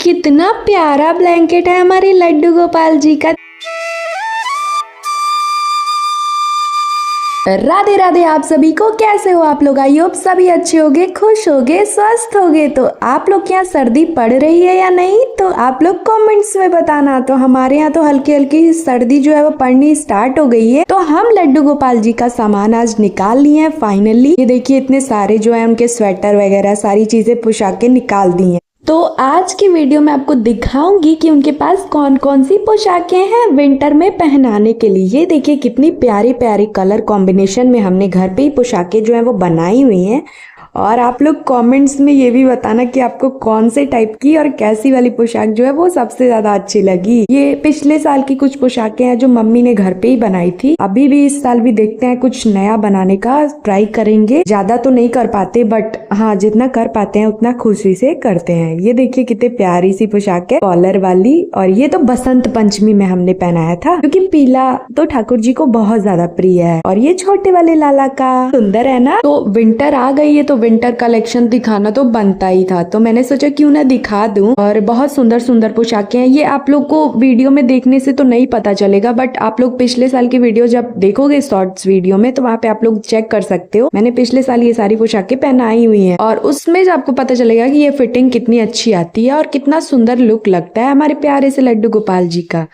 कितना प्यारा ब्लैंकेट है हमारे लड्डू गोपाल जी का। राधे राधे आप सभी को, कैसे हो आप लोग? आई होप सभी अच्छे होगे, खुश होगे, स्वस्थ होगे। तो आप लोग के यहाँ सर्दी पड़ रही है या नहीं, तो आप लोग कमेंट्स में बताना। तो हमारे यहाँ तो हल्की हल्की सर्दी जो है वो पड़नी स्टार्ट हो गई है। तो हम लड्डू गोपाल जी का सामान आज निकाल लिए हैं फाइनली। ये देखिए इतने सारे जो है उनके स्वेटर वगैरह सारी चीजें पोशाकें निकाल दी हैं। तो आज की वीडियो में आपको दिखाऊंगी कि उनके पास कौन कौन सी पोशाकें हैं विंटर में पहनाने के लिए। ये देखिए कितनी प्यारी प्यारी कलर कॉम्बिनेशन में हमने घर पे ही पोशाकें जो है वो बनाई हुई हैं। और आप लोग कमेंट्स में ये भी बताना कि आपको कौन से टाइप की और कैसी वाली पोशाक जो है वो सबसे ज्यादा अच्छी लगी। ये पिछले साल की कुछ पोशाकें हैं जो मम्मी ने घर पे ही बनाई थी। अभी भी इस साल भी देखते हैं कुछ नया बनाने का ट्राई करेंगे। ज्यादा तो नहीं कर पाते बट हाँ जितना कर पाते हैं उतना खुशी से करते हैं। ये देखिए कितनी प्यारी सी पोशाक है कॉलर वाली। और ये तो बसंत पंचमी में हमने पहनाया था क्योंकि पीला तो ठाकुर जी को बहुत ज्यादा प्रिय है। और ये छोटे वाले लाला का सुंदर है ना। तो विंटर आ गई है तो विंटर कलेक्शन दिखाना तो बनता ही था, तो मैंने सोचा क्यों ना दिखा दूं। और बहुत सुंदर सुंदर पोशाकें हैं। ये आप लोग को वीडियो में देखने से तो नहीं पता चलेगा बट आप लोग पिछले साल की वीडियो जब देखोगे शॉर्ट्स वीडियो में तो वहाँ पे आप लोग चेक कर सकते हो। मैंने पिछले साल ये सारी पोशाकें पहनाई हुई हैं और उसमें आपको पता चलेगा कि ये फिटिंग कितनी अच्छी आती है और कितना सुंदर लुक लगता है हमारे प्यारे से लड्डू गोपाल जी का।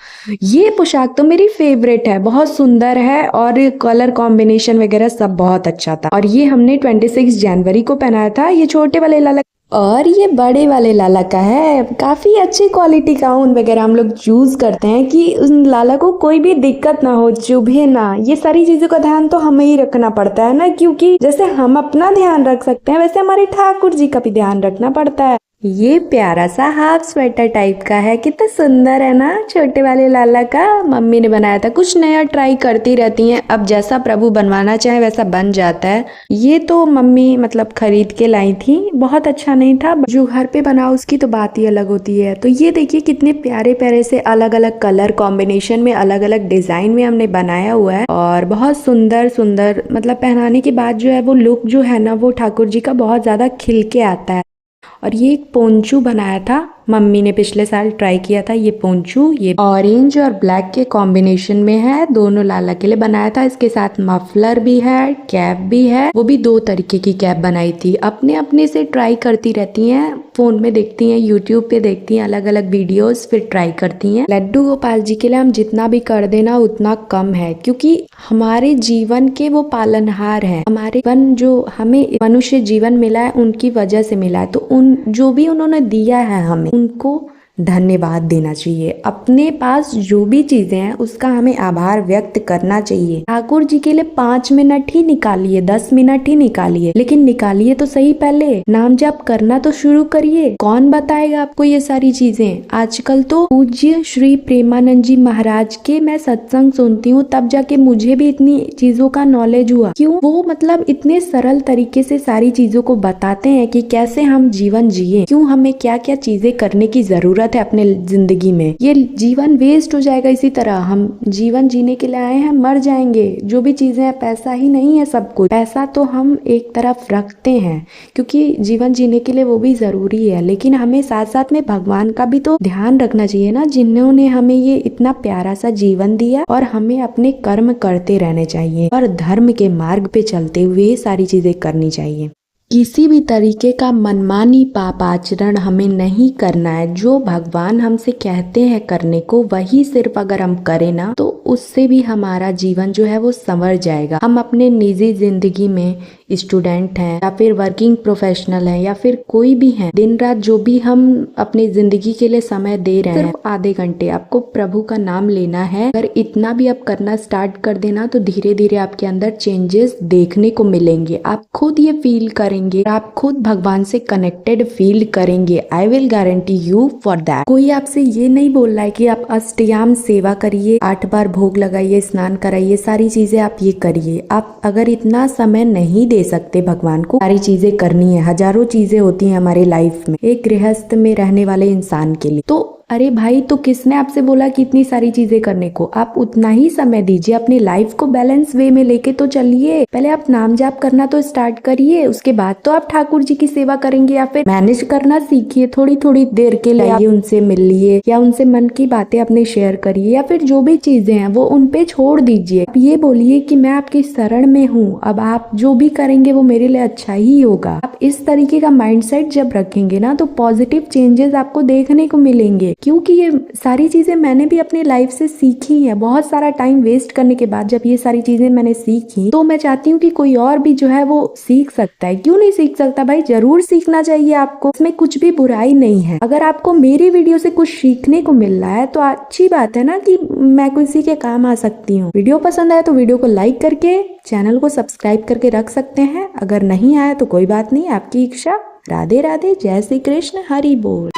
ये पोशाक तो मेरी फेवरेट है, बहुत सुंदर है और कलर कॉम्बिनेशन वगैरह सब बहुत अच्छा था। और ये हमने 26 जनवरी को पहनाया था। ये छोटे वाले लाला और ये बड़े वाले लाला का है। काफी अच्छी क्वालिटी का ऊन वगैरह हम लोग चूज करते हैं कि उन लाला को कोई भी दिक्कत ना हो, चुभे ना। ये सारी चीजों का ध्यान तो हमें ही रखना पड़ता है ना, क्योंकि जैसे हम अपना ध्यान रख सकते हैं वैसे हमारे ठाकुर जी का भी ध्यान रखना पड़ता है। ये प्यारा सा हाफ स्वेटर टाइप का है, कितना सुंदर है ना। छोटे वाले लाला का मम्मी ने बनाया था। कुछ नया ट्राई करती रहती हैं, अब जैसा प्रभु बनवाना चाहे वैसा बन जाता है। ये तो मम्मी मतलब खरीद के लाई थी, बहुत अच्छा नहीं था। जो घर पे बना उसकी तो बात ही अलग होती है। तो ये देखिए कितने प्यारे प्यारे से अलग अलग कलर कॉम्बिनेशन में अलग अलग डिजाइन में हमने बनाया हुआ है और बहुत सुंदर सुंदर मतलब पहनाने के बाद जो है वो लुक जो है ना वो ठाकुर जी का बहुत ज्यादा खिल के आता है। और ये एक पोंचू बनाया था, मम्मी ने पिछले साल ट्राई किया था ये पोंचू। ये ऑरेंज और ब्लैक के कॉम्बिनेशन में है, दोनों लाला के लिए बनाया था। इसके साथ मफलर भी है, कैप भी है। वो भी 2 तरीके की कैप बनाई थी। अपने अपने से ट्राई करती रहती हैं, फोन में देखती हैं, यूट्यूब पे देखती हैं अलग अलग वीडियोस, फिर ट्राई करती हैं। लड्डू गोपाल जी के लिए हम जितना भी कर देना उतना कम है, क्योंकि हमारे जीवन के वो पालनहार है। हमारे जीवन जो हमें मनुष्य जीवन मिला है उनकी वजह से मिला है, तो उन जो भी उन्होंने दिया है हमें उनको धन्यवाद देना चाहिए। अपने पास जो भी चीजें हैं उसका हमें आभार व्यक्त करना चाहिए। ठाकुर जी के लिए 5 मिनट ही निकालिए, 10 मिनट ही निकालिए, लेकिन निकालिए तो सही। पहले नाम जप करना तो शुरू करिए। कौन बताएगा आपको ये सारी चीजें? आजकल तो पूज्य श्री प्रेमानंद जी महाराज के मैं सत्संग सुनती हूँ, तब जाके मुझे भी इतनी चीजों का नॉलेज हुआ। क्यों? वो मतलब इतने सरल तरीके से सारी चीजों को बताते हैं कि कैसे हम जीवन जिए, क्यों हमें क्या क्या चीजें करने की जरूरत है अपने जिंदगी में। ये जीवन वेस्ट हो जाएगा इसी तरह। हम जीवन जीने के लिए आए हैं, मर जाएंगे। जो भी चीजें हैं, पैसा ही नहीं है सब कुछ। पैसा तो हम एक तरफ रखते हैं क्योंकि जीवन जीने के लिए वो भी जरूरी है, लेकिन हमें साथ साथ में भगवान का भी तो ध्यान रखना चाहिए ना, जिन्होंने हमें ये इतना प्यारा सा जीवन दिया। और हमें अपने कर्म करते रहने चाहिए और धर्म के मार्ग पे चलते हुए सारी चीजें करनी चाहिए। किसी भी तरीके का मनमानी पाप आचरण हमें नहीं करना है। जो भगवान हमसे कहते हैं करने को वही सिर्फ अगर हम करें ना तो उससे भी हमारा जीवन जो है वो संवर जाएगा। हम अपने निजी जिंदगी में स्टूडेंट हैं या फिर वर्किंग प्रोफेशनल हैं या फिर कोई भी हैं, दिन रात जो भी हम अपनी जिंदगी के लिए समय दे रहे हैं, सिर्फ आधे घंटे आपको प्रभु का नाम लेना है। अगर इतना भी आप करना स्टार्ट कर देना तो धीरे धीरे आपके अंदर चेंजेस देखने को मिलेंगे। आप खुद ये फील करेंगे, आप खुद भगवान से कनेक्टेड फील करेंगे। I will guarantee you for that. कोई आपसे ये नहीं बोल रहा है कि आप अष्टयाम सेवा करिए, 8 बार भोग लगाइए, स्नान कराइए, सारी चीजें आप ये करिए। आप अगर इतना समय नहीं दे सकते भगवान को, सारी चीजें करनी है। हजारों चीजें होती हैं हमारे लाइफ में एक गृहस्थ में रहने वाले इंसान के लिए। तो अरे भाई, तो किसने आपसे बोला कि इतनी सारी चीजें करने को? आप उतना ही समय दीजिए, अपनी लाइफ को बैलेंस वे में लेके तो चलिए। पहले आप नाम जाप करना तो स्टार्ट करिए, उसके बाद तो आप ठाकुर जी की सेवा करेंगे, या फिर मैनेज करना सीखिए। थोड़ी थोड़ी देर के लिए आइए, उनसे मिलिए या उनसे मन की बातें अपने शेयर करिए, या फिर जो भी चीजें हैं वो उन पे छोड़ दीजिए। आप ये बोलिए कि मैं आपकी शरण में हूँ, अब आप जो भी करेंगे वो मेरे लिए अच्छा ही होगा। आप इस तरीके का माइंडसेट जब रखेंगे ना तो पॉजिटिव चेंजेस आपको देखने को मिलेंगे, क्योंकि ये सारी चीजें मैंने भी अपनी लाइफ से सीखी है। बहुत सारा टाइम वेस्ट करने के बाद जब ये सारी चीजें मैंने सीखी, तो मैं चाहती हूँ कि कोई और भी जो है वो सीख सकता है। क्यों नहीं सीख सकता भाई, जरूर सीखना चाहिए आपको, इसमें कुछ भी बुराई नहीं है। अगर आपको मेरी वीडियो से कुछ सीखने को मिल रहा है तो अच्छी बात है ना, कि मैं किसी के काम आ सकती हूँ। वीडियो पसंद आया तो वीडियो को लाइक करके चैनल को सब्सक्राइब करके रख सकते हैं। अगर नहीं आया तो कोई बात नहीं, आपकी इच्छा। राधे राधे, जय श्री कृष्ण, हरि बोल।